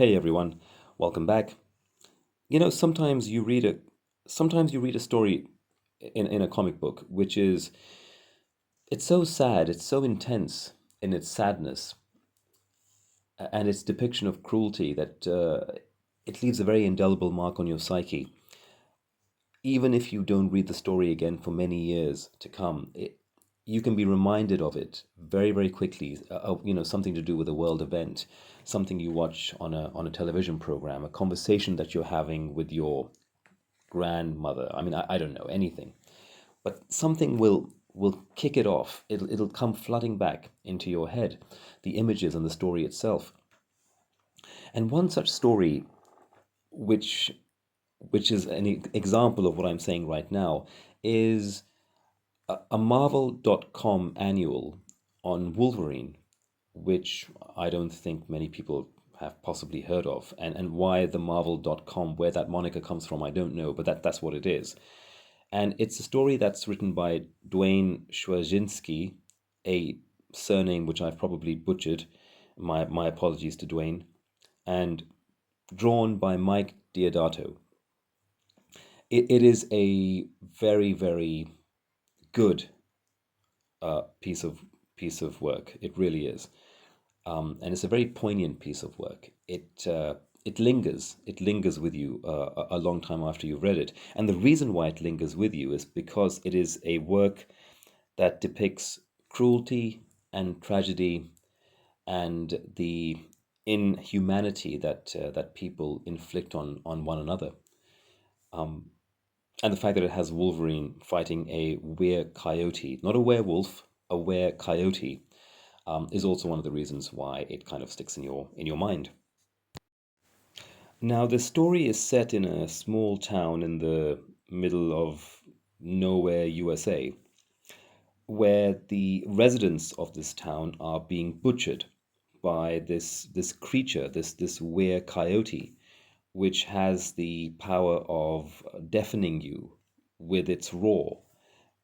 Hey everyone, welcome back. Sometimes you read a story in a comic book which is it's so sad, it's so intense in its sadness and its depiction of cruelty that it leaves a very indelible mark on your psyche. Even if you don't read the story again for many years to come, you can be reminded of it very, very quickly. Something to do with a world event, something you watch on a television program, a conversation that you're having with your grandmother. I don't know anything, but something will kick it off. It'll come flooding back into your head, the images and the story itself. And one such story, which which is an example of what I'm saying right now, is a Marvel.com annual on Wolverine, which I don't think many people have possibly heard of. And why the Marvel.com, where that moniker comes from, I don't know, but that's what it is. And it's a story that's written by Dwayne Schwazinski, a surname which I've probably butchered. My apologies to Dwayne. And drawn by Mike Diodato. It is a very, very good piece of work. It really is, and it's a very poignant piece of work. It lingers with you a long time after you've read it. And the reason why it lingers with you is because it is a work that depicts cruelty and tragedy and the inhumanity that people inflict on one another. Um, and the fact that it has Wolverine fighting a were-coyote, not a werewolf, a were-coyote, is also one of the reasons why it kind of sticks in your mind. Now, the story is set in a small town in the middle of nowhere, USA, where the residents of this town are being butchered by this creature, this were-coyote, which has the power of deafening you with its roar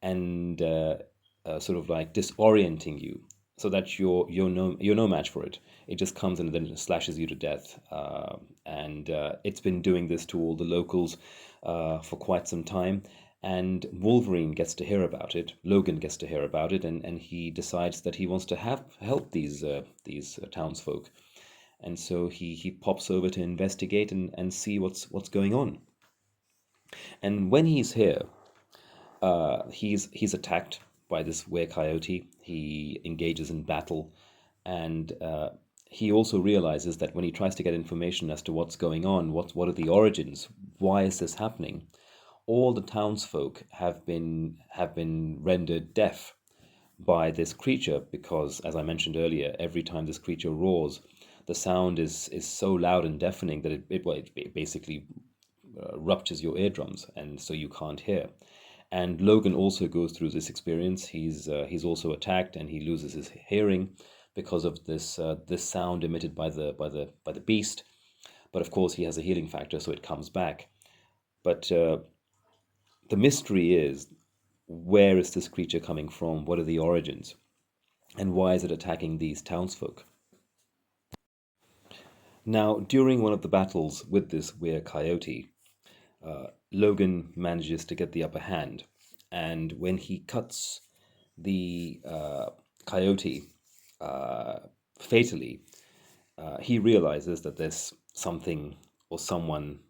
and sort of like disorienting you so that you're no match for it. It just comes and then it slashes you to death. And it's been doing this to all the locals for quite some time. And Wolverine gets to hear about it. Logan gets to hear about it, and he decides that he wants to help these townsfolk. And so he pops over to investigate and see what's going on. And when he's here, he's attacked by this were-coyote. He engages in battle, and he also realizes that when he tries to get information as to what's going on, what are the origins, why is this happening, all the townsfolk have been rendered deaf by this creature because, as I mentioned earlier, every time this creature roars, the sound is so loud and deafening that it basically ruptures your eardrums, and so you can't hear. And Logan also goes through this experience. He's also attacked, and he loses his hearing because of this sound emitted by the beast. But of course, he has a healing factor, so it comes back. But the mystery is, where is this creature coming from? What are the origins? And why is it attacking these townsfolk? Now, during one of the battles with this were-coyote, Logan manages to get the upper hand. And when he cuts the coyote uh, fatally, he realizes that there's something or someone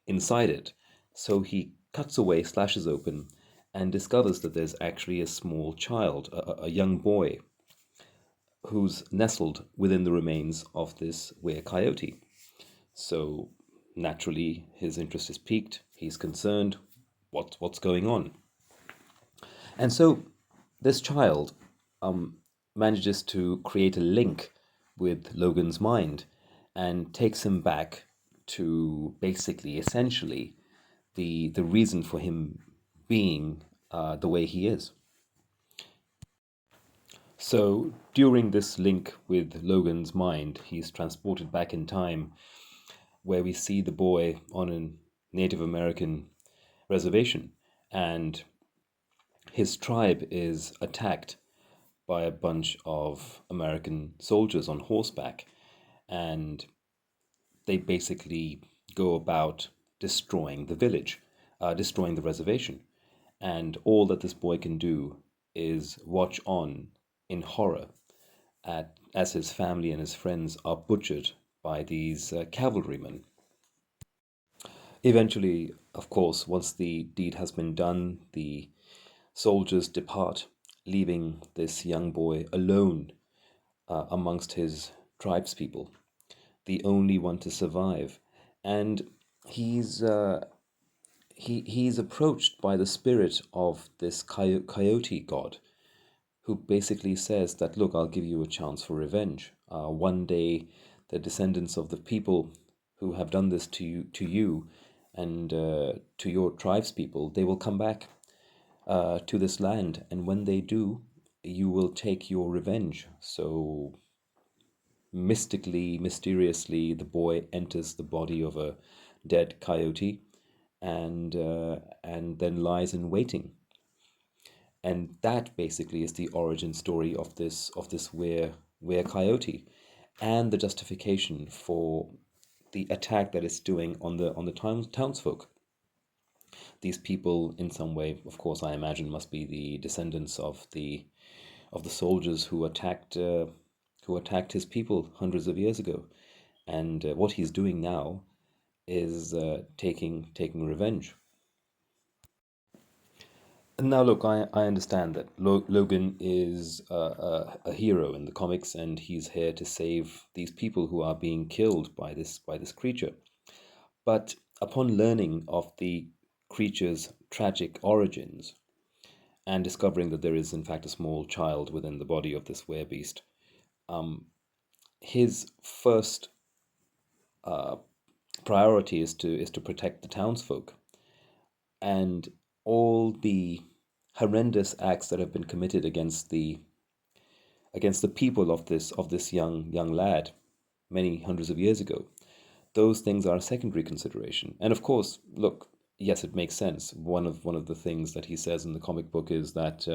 inside it. So he cuts away, slashes open, and discovers that there's actually a small child, a young boy, who's nestled within the remains of this were-coyote. So naturally, his interest is piqued. He's concerned. What's going on? And so this child manages to create a link with Logan's mind and takes him back to basically, essentially, the reason for him being the way he is. So during this link with Logan's mind, he's transported back in time where we see the boy on a Native American reservation, and his tribe is attacked by a bunch of American soldiers on horseback, and they basically go about destroying the village, destroying the reservation. And all that this boy can do is watch on in horror as his family and his friends are butchered by these cavalrymen. Eventually, of course, once the deed has been done, the soldiers depart, leaving this young boy alone amongst his tribespeople, the only one to survive. And he's he's approached by the spirit of this coyote god, who basically says that, look, I'll give you a chance for revenge. One day, the descendants of the people who have done this to you, and to your tribes people, they will come back to this land, and when they do, you will take your revenge. So mystically, mysteriously, the boy enters the body of a dead coyote, and then lies in waiting. And that basically is the origin story of this were-coyote, and the justification for the attack that it's doing on the townsfolk. These people, in some way, of course, I imagine, must be the descendants of the soldiers who attacked his people hundreds of years ago. And what he's doing now is taking revenge. And now, look, I understand that Logan is a hero in the comics, and he's here to save these people who are being killed by this creature. But upon learning of the creature's tragic origins, and discovering that there is in fact a small child within the body of this werebeast, um, his first uh, priority is to protect the townsfolk, and all the horrendous acts that have been committed against the people of this young lad many hundreds of years ago. Those things are a secondary consideration. And of course, look, yes, it makes sense. One of the things that he says in the comic book is that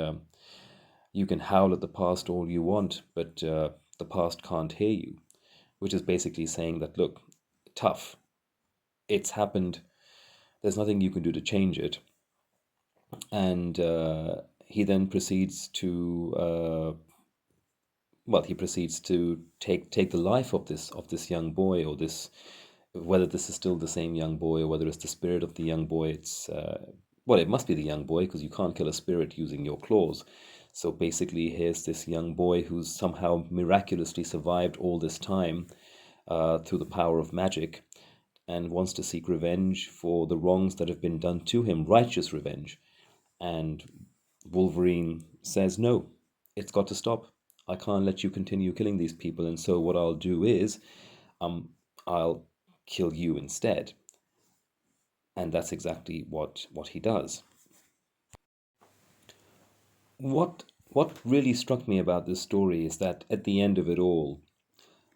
you can howl at the past all you want, but the past can't hear you, which is basically saying that, look, tough, it's happened. There's nothing you can do to change it. And he then proceeds to he proceeds to take the life of this young boy, or this, whether this is still the same young boy or whether it's the spirit of the young boy. It's it must be the young boy, because you can't kill a spirit using your claws. So basically, here's this young boy who's somehow miraculously survived all this time through the power of magic, and wants to seek revenge for the wrongs that have been done to him, righteous revenge. And Wolverine says, no, it's got to stop. I can't let you continue killing these people. And so what I'll do is, um, I'll kill you instead. And that's exactly what he does. What really struck me about this story is that at the end of it all,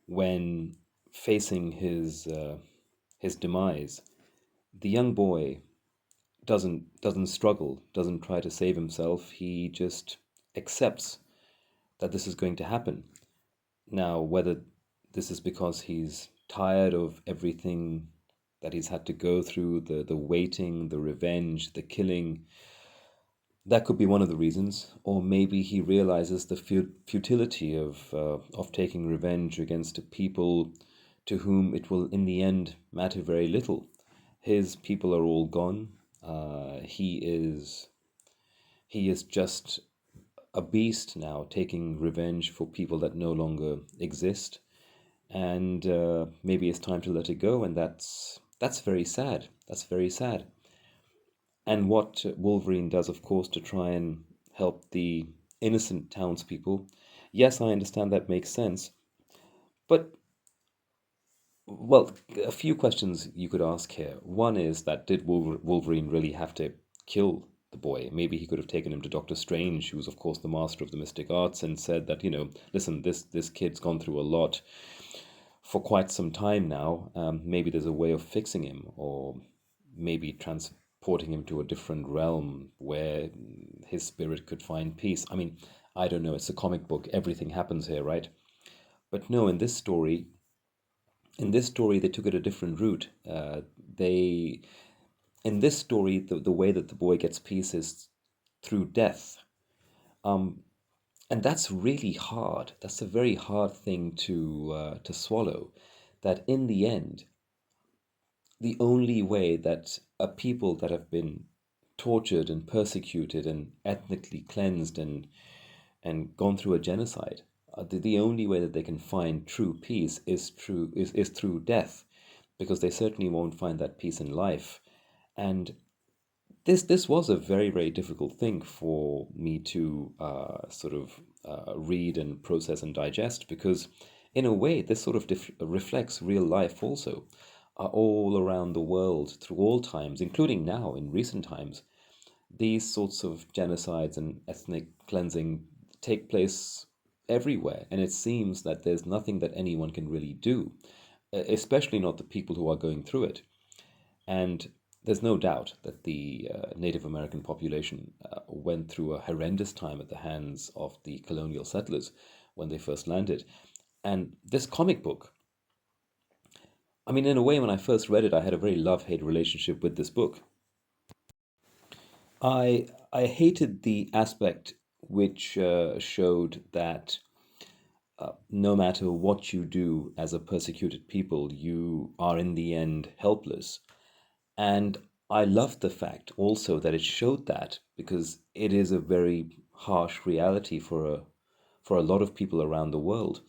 when facing his demise, the young boy doesn't struggle, doesn't try to save himself. He just accepts that this is going to happen. Now, whether this is because he's tired of everything that he's had to go through, the waiting, the revenge, the killing, that could be one of the reasons. Or maybe he realizes the futility of taking revenge against a people to whom it will in the end matter very little. His people are all gone. He is just a beast now, taking revenge for people that no longer exist. And maybe it's time to let it go, and that's very sad. That's very sad. And what Wolverine does, of course, to try and help the innocent townspeople. Yes, I understand that makes sense, but well, a few questions you could ask here. One is that, did Wolverine really have to kill the boy? Maybe he could have taken him to Doctor Strange, who was, of course, the master of the mystic arts, and said that, listen, this kid's gone through a lot for quite some time now. Maybe there's a way of fixing him, or maybe transporting him to a different realm where his spirit could find peace. I mean, I don't know. It's a comic book. Everything happens here, right? But no, in this story, In this story, they took it a different route. They In this story, the way that the boy gets peace is through death. Um, and that's really hard. That's a very hard thing to swallow. That in the end, the only way that a people that have been tortured and persecuted and ethnically cleansed and gone through a genocide, the only way that they can find true peace is through death, because they certainly won't find that peace in life. And this was a very, very difficult thing for me to read and process and digest, because in a way this sort of reflects real life also, all around the world through all times, including now in recent times. These sorts of genocides and ethnic cleansing take place everywhere, and it seems that there's nothing that anyone can really do, especially not the people who are going through it. And there's no doubt that the Native American population went through a horrendous time at the hands of the colonial settlers when they first landed. And this comic book, I mean, in a way, when I first read it, I had a very love-hate relationship with this book. I hated the aspect which showed that no matter what you do as a persecuted people, you are in the end helpless. And I loved the fact also that it showed that, because it is a very harsh reality for a lot of people around the world.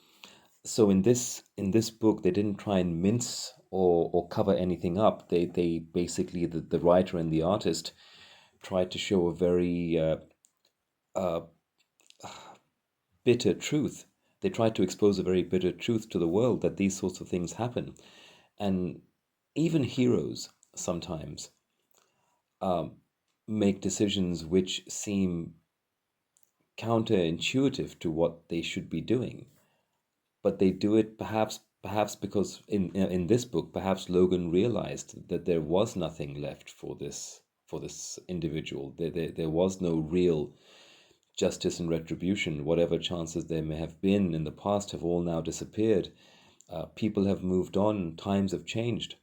So in this book, they didn't try and mince or cover anything up. They basically, the writer and the artist tried to show a very uh, bitter truth. They tried to expose a very bitter truth to the world, that these sorts of things happen. And even heroes sometimes um, make decisions which seem counterintuitive to what they should be doing, but they do it perhaps because in this book, perhaps Logan realized that there was nothing left for this individual. There was no real justice and retribution. Whatever chances there may have been in the past have all now disappeared. People have moved on. Times have changed.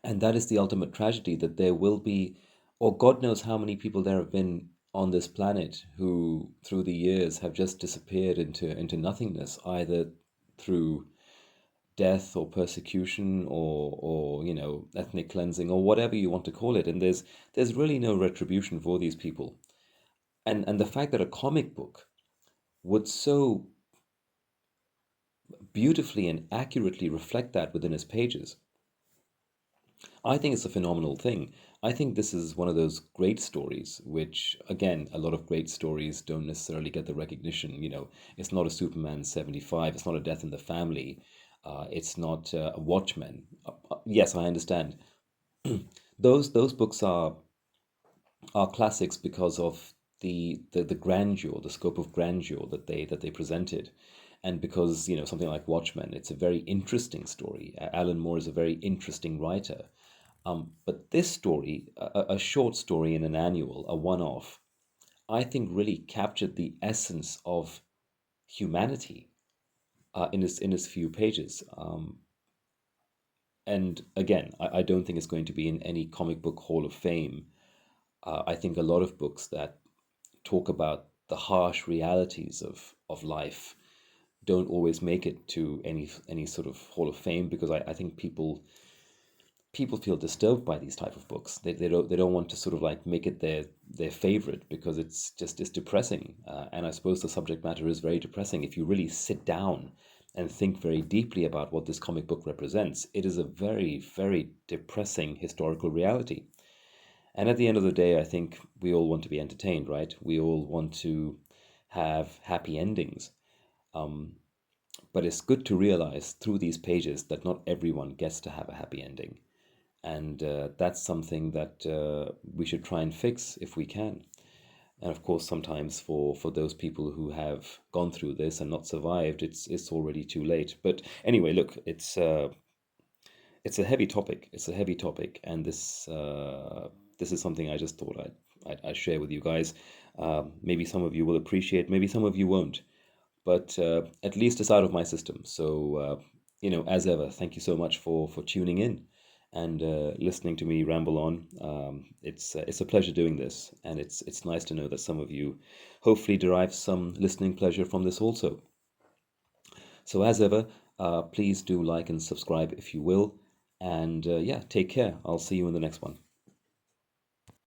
And that is the ultimate tragedy, that there will be, or God knows how many people there have been on this planet who, through the years, have just disappeared into nothingness, either through death or persecution or ethnic cleansing or whatever you want to call it. And there's really no retribution for these people. And the fact that a comic book would so beautifully and accurately reflect that within its pages, I think it's a phenomenal thing. I think this is one of those great stories, which, again, a lot of great stories don't necessarily get the recognition. It's not a Superman 75, it's not a Death in the Family, it's not a Watchmen. Yes, I understand. Those books are classics because of the grandeur, the scope of grandeur that they presented, and because something like Watchmen, it's a very interesting story. Alan Moore is a very interesting writer, but this story, a short story in an annual, a one-off, I think really captured the essence of humanity in its few pages. And again, I don't think it's going to be in any comic book hall of fame. I think a lot of books that talk about the harsh realities of life don't always make it to any sort of hall of fame, because I think people feel disturbed by these type of books. They don't want to sort of like make it their favorite, because it's depressing. And I suppose the subject matter is very depressing. If you really sit down and think very deeply about what this comic book represents, it is a very, very depressing historical reality. And at the end of the day, I think we all want to be entertained, right? We all want to have happy endings. Um, but it's good to realize through these pages that not everyone gets to have a happy ending. And that's something that we should try and fix if we can. And of course, sometimes for those people who have gone through this and not survived, it's already too late. But anyway, look, it's a heavy topic. It's a heavy topic, and this is something I just thought I'd share with you guys. Maybe some of you will appreciate, maybe some of you won't, but at least it's out of my system. So as ever, thank you so much for tuning in and listening to me ramble on. It's a pleasure doing this, and it's nice to know that some of you hopefully derive some listening pleasure from this also. So as ever, please do like and subscribe if you will, and yeah, take care. I'll see you in the next one.